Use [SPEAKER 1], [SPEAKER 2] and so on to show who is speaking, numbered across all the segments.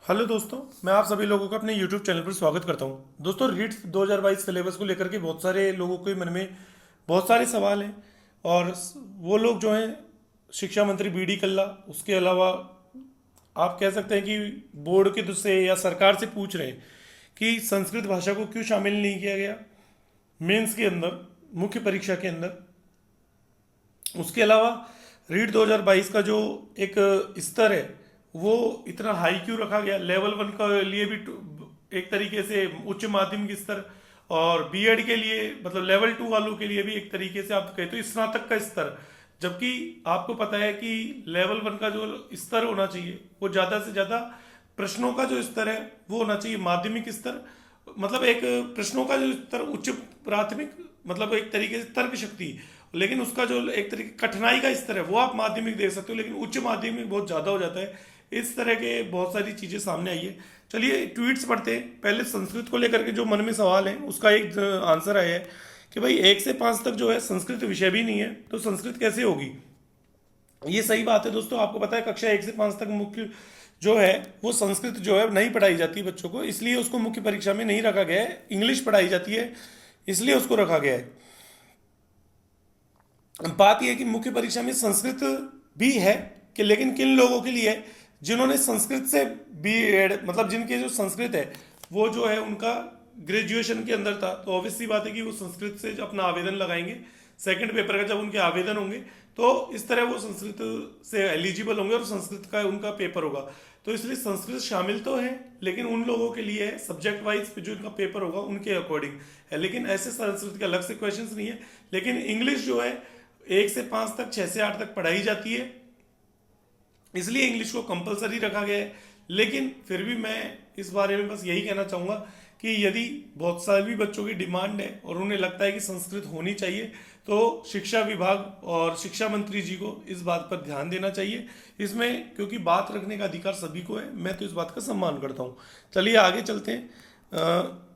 [SPEAKER 1] Hello दोस्तों, मैं आप सभी लोगों का अपने YouTube चैनल पर स्वागत करता हूं। दोस्तों, रीट 2022 सिलेबस को लेकर के बहुत सारे लोगों के मन में बहुत सारे सवाल हैं। और वो लोग जो हैं, शिक्षा मंत्री बी डी कल्ला, उसके अलावा आप कह सकते हैं कि बोर्ड के से या सरकार से पूछ रहे हैं कि संस्कृत भाषा को क्यों शामिल नहीं किया गया मेंस के अंदर, मुख्य परीक्षा के अंदर। उसके अलावा रीट 2022 का जो एक स्तर है वो इतना हाई क्यों रखा गया, लेवल 1 का लिए भी एक तरीके से उच्च माध्यमिक स्तर, और बीएड के लिए मतलब लेवल 2 वालों के लिए भी एक तरीके से आप कहें तो स्नातक का स्तर। जबकि आपको पता है कि लेवल 1 का जो स्तर होना चाहिए वो ज़्यादा से ज़्यादा प्रश्नों का जो स्तर है वो होना चाहिए माध्यमिक स्तर, मतलब एक प्रश्नों का जो स्तर उच्च प्राथमिक, मतलब एक तरीके से तर्क शक्ति, लेकिन उसका जो एक तरीके कठिनाई का स्तर है वो आप माध्यमिक दे सकते हो, लेकिन उच्च माध्यमिक बहुत ज़्यादा हो जाता है। इस तरह के बहुत सारी चीज़ें सामने आई है। चलिए ट्वीट्स पढ़ते हैं। पहले संस्कृत को लेकर के जो मन में सवाल है उसका एक आंसर आया है कि भाई 1 से 5 तक जो है संस्कृत विषय भी नहीं है तो संस्कृत कैसे होगी। ये सही बात है दोस्तों, आपको पता है कक्षा 1 से 5 तक मुख्य जो है वो संस्कृत जो है नहीं पढ़ाई जाती बच्चों को, इसलिए उसको मुख्य परीक्षा में नहीं रखा गया है। इंग्लिश पढ़ाई जाती है इसलिए उसको रखा गया है। बात यह है कि मुख्य परीक्षा में संस्कृत भी है कि, लेकिन किन लोगों के लिए है, जिन्होंने संस्कृत से बी एड, मतलब जिनके जो संस्कृत है वो जो है उनका ग्रेजुएशन के अंदर था, तो ऑब्वियस सी बात है कि वो संस्कृत से अपना आवेदन लगाएंगे। सेकंड पेपर का जब उनके आवेदन होंगे तो इस तरह वो संस्कृत से एलिजिबल होंगे और संस्कृत का उनका पेपर होगा। तो इसलिए संस्कृत शामिल तो है, लेकिन उन लोगों के लिए है सब्जेक्ट वाइज जो इनका पेपर होगा उनके अकॉर्डिंग है, लेकिन ऐसे संस्कृत के अलग से क्वेश्चंस नहीं है। लेकिन इंग्लिश जो है 1 से 5 तक, 6 से 8 तक पढ़ाई जाती है, इसलिए इंग्लिश को कंपलसरी रखा गया है। लेकिन फिर भी मैं इस बारे में बस यही कहना चाहूँगा कि यदि बहुत सारे बच्चों की डिमांड है और उन्हें लगता है कि संस्कृत होनी चाहिए तो शिक्षा विभाग और शिक्षा मंत्री जी को इस बात पर ध्यान देना चाहिए इसमें, क्योंकि बात रखने का अधिकार सभी को है। मैं तो इस बात का सम्मान करता हूँ। चलिए आगे चलते हैं।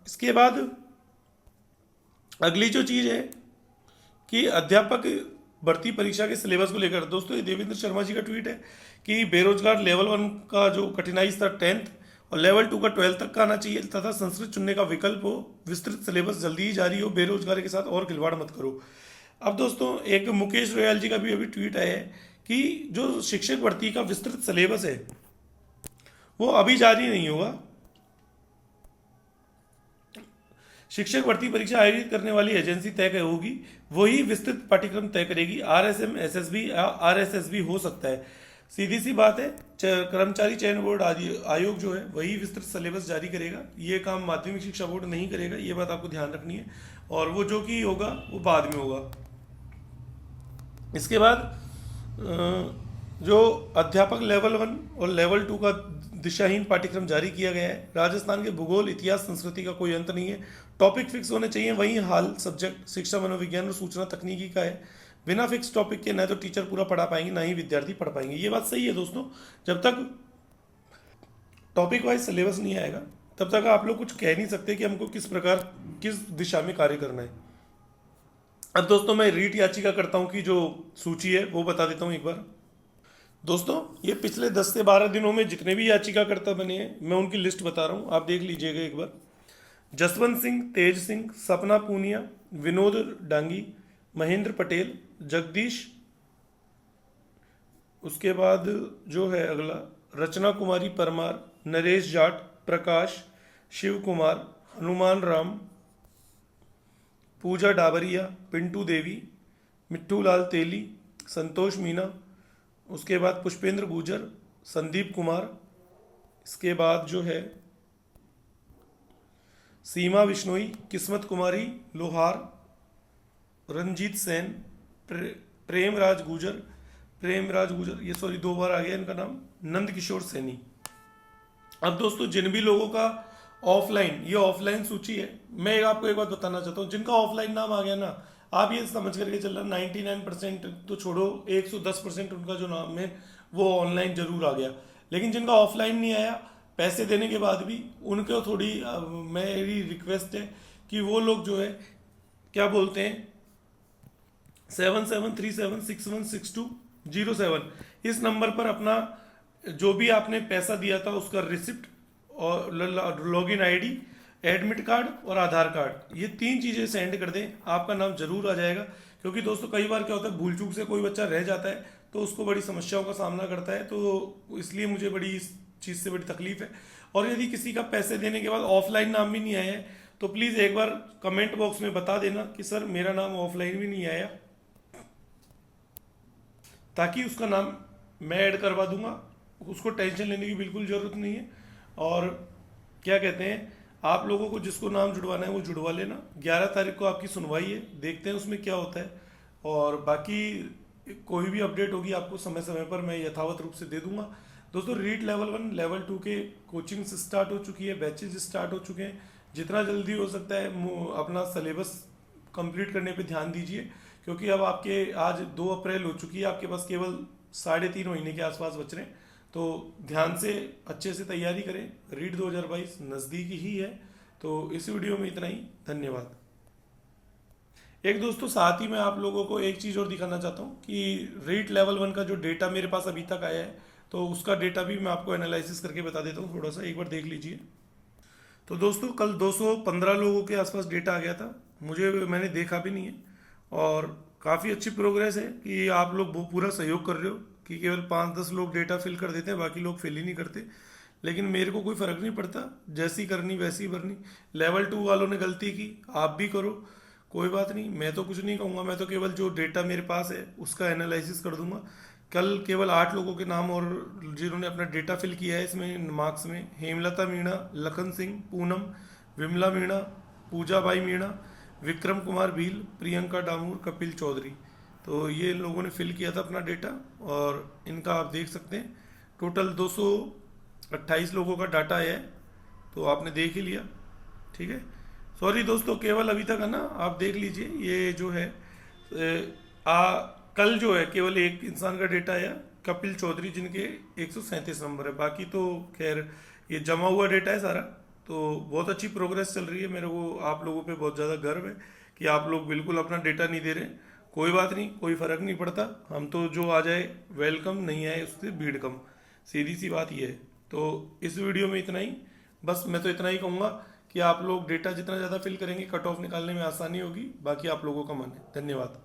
[SPEAKER 1] इसके बाद अगली जो चीज़ है कि अध्यापक भर्ती परीक्षा के सिलेबस को लेकर, दोस्तों ये देवेंद्र शर्मा जी का ट्वीट है कि बेरोजगार लेवल 1 का जो कठिनाई स्तर 10th और लेवल 2 का 12th तक का आना चाहिए तथा संस्कृत चुनने का विकल्प हो, विस्तृत सिलेबस जल्दी ही जारी हो, बेरोजगारी के साथ और खिलवाड़ मत करो। अब दोस्तों एक मुकेश रोयाल जी का भी अभी ट्वीट आया है कि जो शिक्षक भर्ती का विस्तृत सिलेबस है वो अभी जारी नहीं होगा। शिक्षक भर्ती परीक्षा आयोजित करने वाली एजेंसी तय होगी, वही विस्तृत पाठ्यक्रम तय करेगी। आरएसएम, एसएसबी, आरएसएसबी हो सकता है। सीधी सी बात है, कर्मचारी चयन बोर्ड आयोग जो है वही विस्तृत सिलेबस जारी करेगा, ये काम माध्यमिक शिक्षा बोर्ड नहीं करेगा, ये बात आपको ध्यान रखनी है। और वो जो कि होगा वो बाद में होगा। इसके बाद जो अध्यापक लेवल 1 और लेवल 2 का दिशाहीन पाठ्यक्रम जारी किया गया है। राजस्थान के भूगोल, इतिहास, संस्कृति का कोई अंत नहीं है। टॉपिक फिक्स होने चाहिए, वहीं हाल सब्जेक्ट शिक्षा, मनोविज्ञान और सूचना तकनीकी का है। बिना फिक्स टॉपिक के न तो टीचर पूरा पढ़ा पाएंगे ना ही विद्यार्थी पढ़ पाएंगे। ये बात सही है दोस्तों, जब तक टॉपिक वाइज सिलेबस नहीं आएगा तब तक आप लोग कुछ कह नहीं सकते कि हमको किस प्रकार किस दिशा में कार्य करना है। अब दोस्तों मैं रीट याचिका करता हूँ की जो सूची है वो बता देता हूँ एक बार। दोस्तों ये पिछले 10 से 12 दिनों में जितने भी याचिकाकर्ता बने हैं मैं उनकी लिस्ट बता रहा हूँ, आप देख लीजिएगा एक बार। जसवंत सिंह, तेज सिंह, सपना पूनिया, विनोद डांगी, महेंद्र पटेल, जगदीश, उसके बाद जो है अगला रचना कुमारी परमार, नरेश जाट, प्रकाश, शिव कुमार, हनुमान राम, पूजा डाबरिया, पिंटू देवी, मिट्टू लाल तेली, संतोष मीना, उसके बाद पुष्पेंद्र गुजर, संदीप कुमार, इसके बाद जो है सीमा विश्नोई, किस्मत कुमारी लोहार, रंजीत सेन, प्रेमराज गुजर, ये सॉरी 2 बार आ गया इनका नाम, नंद किशोर सैनी। अब दोस्तों जिन भी लोगों का ऑफलाइन, ये ऑफलाइन सूची है, मैं आपको एक बात बताना चाहता हूँ, जिनका ऑफलाइन नाम आ गया ना, आप ये समझ करके चल रहे 99% तो छोड़ो, 110% उनका जो नाम है वो ऑनलाइन जरूर आ गया। लेकिन जिनका ऑफलाइन नहीं आया पैसे देने के बाद भी, उनको थोड़ी मेरी रिक्वेस्ट है कि वो लोग जो है क्या बोलते हैं 7737616207 इस नंबर पर अपना जो भी आपने पैसा दिया था उसका रिसिप्ट और लॉगिन आईडी, एडमिट कार्ड और आधार कार्ड, ये 3 चीज़ें सेंड कर दें, आपका नाम जरूर आ जाएगा। क्योंकि दोस्तों कई बार क्या होता है, भूल चूक से कोई बच्चा रह जाता है तो उसको बड़ी समस्याओं का सामना करता है, तो इसलिए मुझे बड़ी इस चीज़ से बड़ी तकलीफ है। और यदि किसी का पैसे देने के बाद ऑफलाइन नाम भी नहीं आया है तो प्लीज़ एक बार कमेंट बॉक्स में बता देना कि सर मेरा नाम ऑफलाइन भी नहीं आया, ताकि उसका नाम मैं ऐड करवा दूंगा। उसको टेंशन लेने की बिल्कुल ज़रूरत नहीं है। और क्या कहते हैं, आप लोगों को जिसको नाम जुड़वाना है वो जुड़वा लेना। 11 तारीख को आपकी सुनवाई है, देखते हैं उसमें क्या होता है। और बाकी कोई भी अपडेट होगी आपको समय समय पर मैं यथावत रूप से दे दूंगा। दोस्तों रीट लेवल 1 लेवल 2 के कोचिंग्स स्टार्ट हो चुकी है, बैचेज स्टार्ट हो चुके हैं। जितना जल्दी हो सकता है अपना सिलेबस कंप्लीट करने पे ध्यान दीजिए, क्योंकि अब आपके आज 2 अप्रैल हो चुकी है, आपके पास केवल 3.5 महीने के आसपास बच रहे हैं। तो ध्यान से अच्छे से तैयारी करें, रीट 2022 नज़दीक ही है। तो इस वीडियो में इतना ही, धन्यवाद। एक दोस्तों साथ ही मैं आप लोगों को एक चीज़ और दिखाना चाहता हूँ कि रीट लेवल 1 का जो डेटा मेरे पास अभी तक आया है, तो उसका डेटा भी मैं आपको एनालिसिस करके बता देता हूँ, थोड़ा सा एक बार देख लीजिए। तो दोस्तों कल 215 लोगों के आसपास डेटा आ गया था, मैंने देखा भी नहीं है। और काफ़ी अच्छी प्रोग्रेस है कि आप लोग वो पूरा सहयोग कर रहे हो कि केवल 5-10 लोग डेटा फिल कर देते हैं, बाकी लोग फिल ही नहीं करते। लेकिन मेरे को कोई फ़र्क नहीं पड़ता, जैसी करनी वैसी भरनी। लेवल 2 वालों ने गलती की, आप भी करो, कोई बात नहीं, मैं तो कुछ नहीं कहूँगा। मैं तो केवल जो डेटा मेरे पास है उसका एनालिसिस कर दूंगा। कल केवल 8 लोगों के नाम और जिन्होंने अपना डेटा फिल किया है इसमें मार्क्स में, हेमलता मीणा, लखन सिंह, पूनम, विमला मीणा, पूजा बाई मीणा, विक्रम कुमार भील, प्रियंका डामूर, कपिल चौधरी। तो ये लोगों ने फिल किया था अपना डेटा, और इनका आप देख सकते हैं टोटल 228 लोगों का डाटा है। तो आपने देख ही लिया, ठीक है। सॉरी दोस्तों, केवल अभी तक है ना, आप देख लीजिए ये जो है कल जो है केवल एक इंसान का डेटा आया, कपिल चौधरी, जिनके 137 नंबर है। बाकी तो खैर ये जमा हुआ डेटा है सारा। तो बहुत अच्छी प्रोग्रेस चल रही है। मेरे को आप लोगों पे बहुत ज़्यादा गर्व है कि आप लोग बिल्कुल अपना डेटा नहीं दे रहे। कोई बात नहीं, कोई फ़र्क नहीं पड़ता, हम तो जो आ जाए वेलकम, नहीं आए उससे भीड़ कम, सीधी सी बात ये है। तो इस वीडियो में इतना ही, बस मैं तो इतना ही कहूँगा कि आप लोग डेटा जितना ज़्यादा फिल करेंगे कट ऑफ निकालने में आसानी होगी। बाकी आप लोगों का मन है। धन्यवाद।